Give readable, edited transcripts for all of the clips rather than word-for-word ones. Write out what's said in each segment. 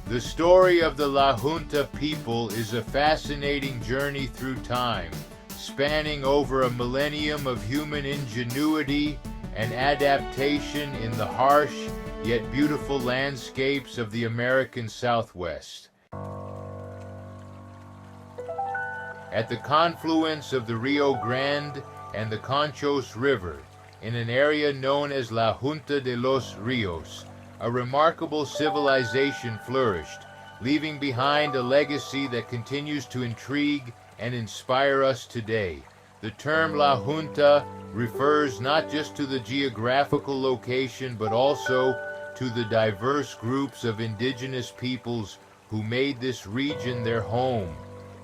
The story of the La Junta people is a fascinating journey through time, spanning over a millennium of human ingenuity and adaptation in the harsh yet beautiful landscapes of the American Southwest. At the confluence of the Rio Grande and the Conchos River, in an area known as La Junta de los Rios, a remarkable civilization flourished, leaving behind a legacy that continues to intrigue and inspire us today. The term La Junta refers not just to the geographical location but also to the diverse groups of indigenous peoples who made this region their home.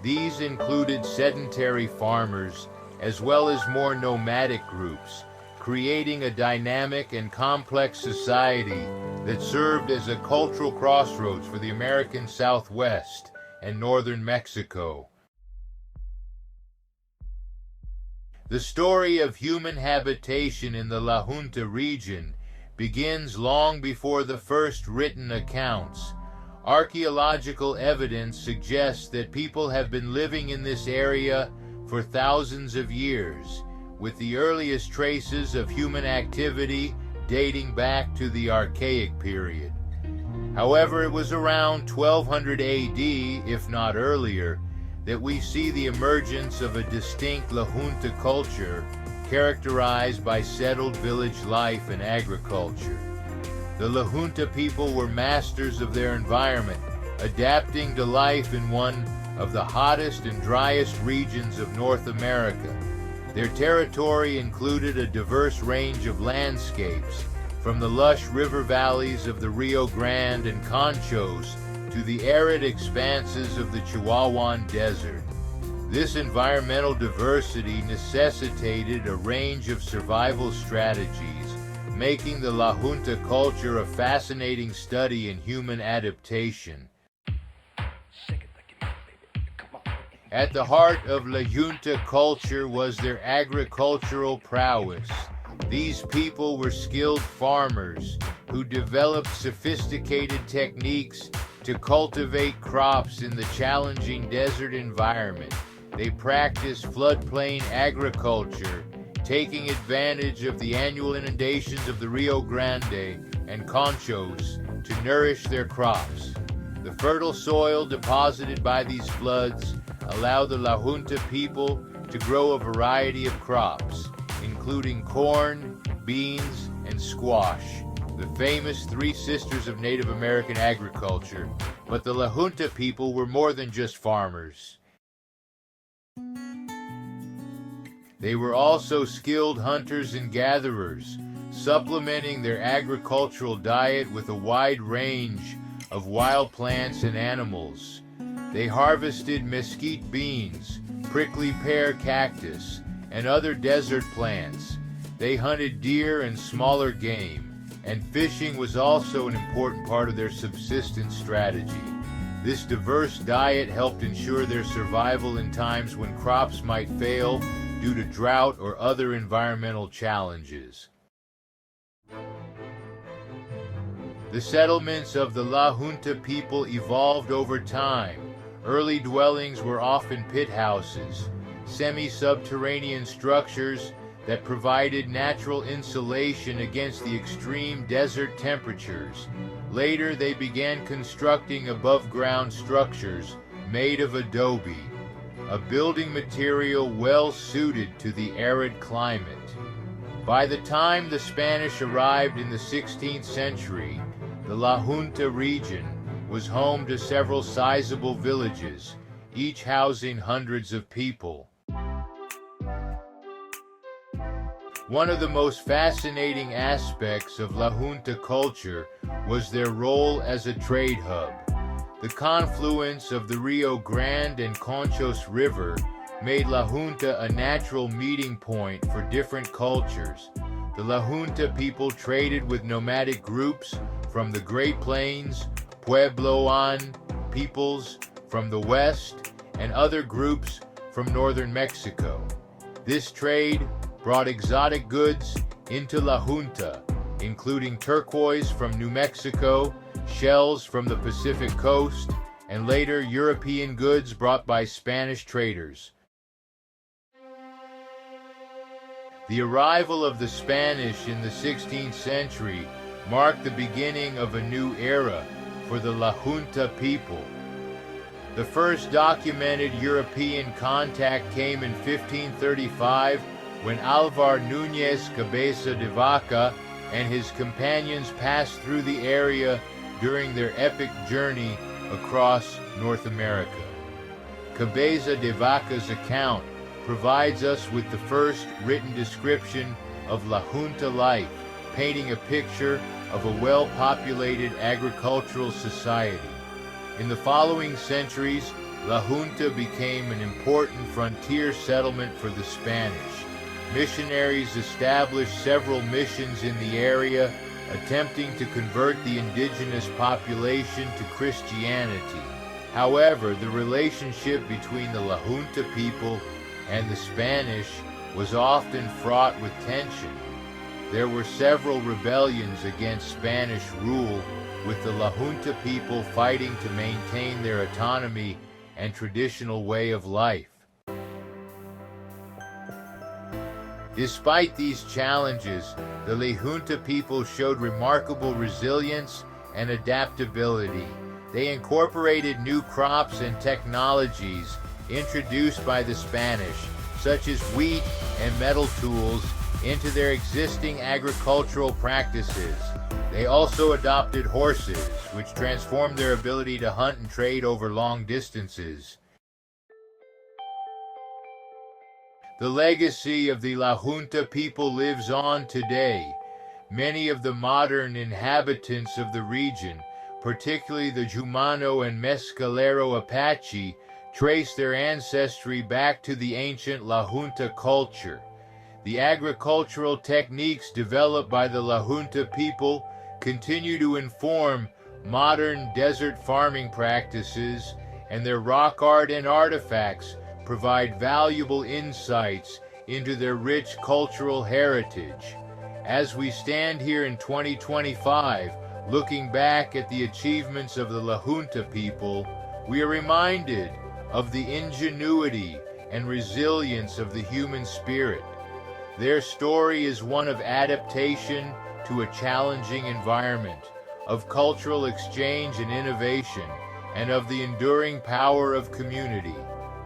These included sedentary farmers as well as more nomadic groups, creating a dynamic and complex society that served as a cultural crossroads for the American Southwest and northern Mexico. The story of human habitation in the La Junta region begins long before the first written accounts. Archaeological evidence suggests that people have been living in this area for thousands of years, with the earliest traces of human activity dating back to the Archaic period. However, it was around 1200 AD, if not earlier, that we see the emergence of a distinct La Junta culture characterized by settled village life and agriculture. The La Junta people were masters of their environment, adapting to life in one of the hottest and driest regions of North America. Their territory included a diverse range of landscapes, from the lush river valleys of the Rio Grande and Conchos to the arid expanses of the Chihuahuan Desert. This environmental diversity necessitated a range of survival strategies, making the La Junta culture a fascinating study in human adaptation. At the heart of La Junta culture was their agricultural prowess. These people were skilled farmers who developed sophisticated techniques to cultivate crops in the challenging desert environment. They practiced floodplain agriculture, taking advantage of the annual inundations of the Rio Grande and Conchos to nourish their crops. The fertile soil deposited by these floods allowed the La Junta people to grow a variety of crops, including corn, beans, and squash, the famous three sisters of Native American agriculture. But the La Junta people were more than just farmers. They were also skilled hunters and gatherers, supplementing their agricultural diet with a wide range of wild plants and animals. They harvested mesquite beans, prickly pear cactus, and other desert plants. They hunted deer and smaller game, and fishing was also an important part of their subsistence strategy. This diverse diet helped ensure their survival in times when crops might fail due to drought or other environmental challenges. The settlements of the La Junta people evolved over time. Early dwellings were often pit houses, semi-subterranean structures that provided natural insulation against the extreme desert temperatures. Later, they began constructing above-ground structures made of adobe, a building material well suited to the arid climate. By the time the Spanish arrived in the 16th century, the La Junta region was home to several sizable villages, each housing hundreds of people. One of the most fascinating aspects of La Junta culture was their role as a trade hub. The confluence of the Rio Grande and Conchos River made La Junta a natural meeting point for different cultures. The La Junta people traded with nomadic groups from the Great Plains, Puebloan peoples from the west, and other groups from northern Mexico. This trade brought exotic goods into La Junta, including turquoise from New Mexico shells from the Pacific coast, and later European goods brought by Spanish traders. The arrival of the Spanish in the 16th century marked the beginning of a new era for the La Junta people. The first documented European contact came in 1535 when Alvar Núñez Cabeza de Vaca and his companions passed through the area during their epic journey across North America. Cabeza de Vaca's account provides us with the first written description of La Junta life, painting a picture of a well-populated agricultural society. In the following centuries, La Junta became an important frontier settlement for the Spanish. Missionaries established several missions in the area, attempting to convert the indigenous population to Christianity. However, the relationship between the La Junta people and the Spanish was often fraught with tension. There were several rebellions against Spanish rule, with the La Junta people fighting to maintain their autonomy and traditional way of life. Despite these challenges, the La Junta people showed remarkable resilience and adaptability. They incorporated new crops and technologies introduced by the Spanish, such as wheat and metal tools, into their existing agricultural practices. They also adopted horses, which transformed their ability to hunt and trade over long distances. The legacy of the La Junta people lives on today. Many of the modern inhabitants of the region, particularly the Jumano and Mescalero Apache, trace their ancestry back to the ancient La Junta culture. The agricultural techniques developed by the La Junta people continue to inform modern desert farming practices, and their rock art and artifacts provide valuable insights into their rich cultural heritage. As we stand here in 2025, looking back at the achievements of the La Junta people, we are reminded of the ingenuity and resilience of the human spirit. Their story is one of adaptation to a challenging environment, of cultural exchange and innovation, and of the enduring power of community.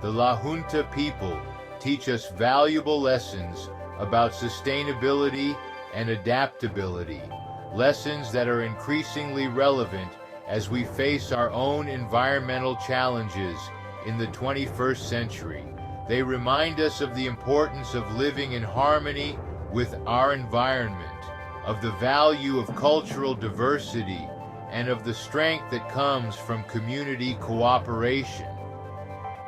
The La Junta people teach us valuable lessons about sustainability and adaptability, lessons that are increasingly relevant as we face our own environmental challenges in the 21st century. They remind us of the importance of living in harmony with our environment, of the value of cultural diversity, and of the strength that comes from community cooperation.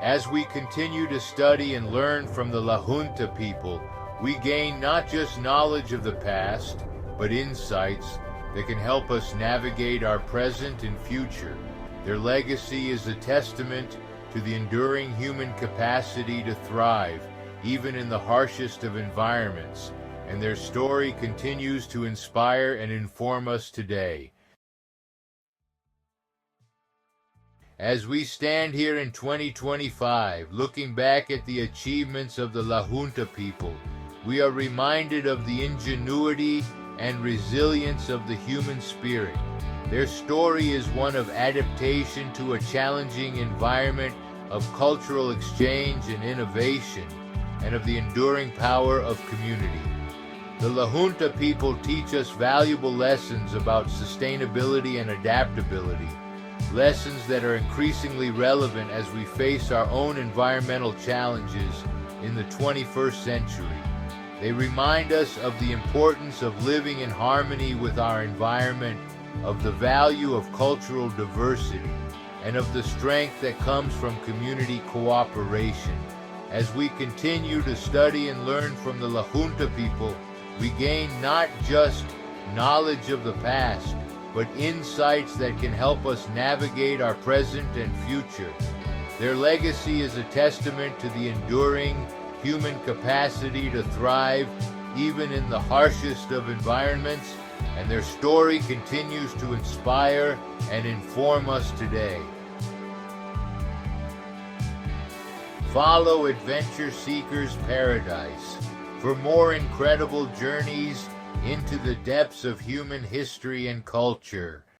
As we continue to study and learn from the La Junta people, we gain not just knowledge of the past, but insights that can help us navigate our present and future. Their legacy is a testament to the enduring human capacity to thrive, even in the harshest of environments, and their story continues to inspire and inform us today. As we stand here in 2025, looking back at the achievements of the La Junta people, we are reminded of the ingenuity and resilience of the human spirit. Their story is one of adaptation to a challenging environment, of cultural exchange and innovation, and of the enduring power of community. The La Junta people teach us valuable lessons about sustainability and adaptability, lessons that are increasingly relevant as we face our own environmental challenges in the 21st century. They remind us of the importance of living in harmony with our environment, of the value of cultural diversity, and of the strength that comes from community cooperation. As we continue to study and learn from the La Junta people, we gain not just knowledge of the past, but insights that can help us navigate our present and future. Their legacy is a testament to the enduring human capacity to thrive even in the harshest of environments, and their story continues to inspire and inform us today. Follow Adventure Seeker's Paradise for more incredible journeys into the depths of human history and culture.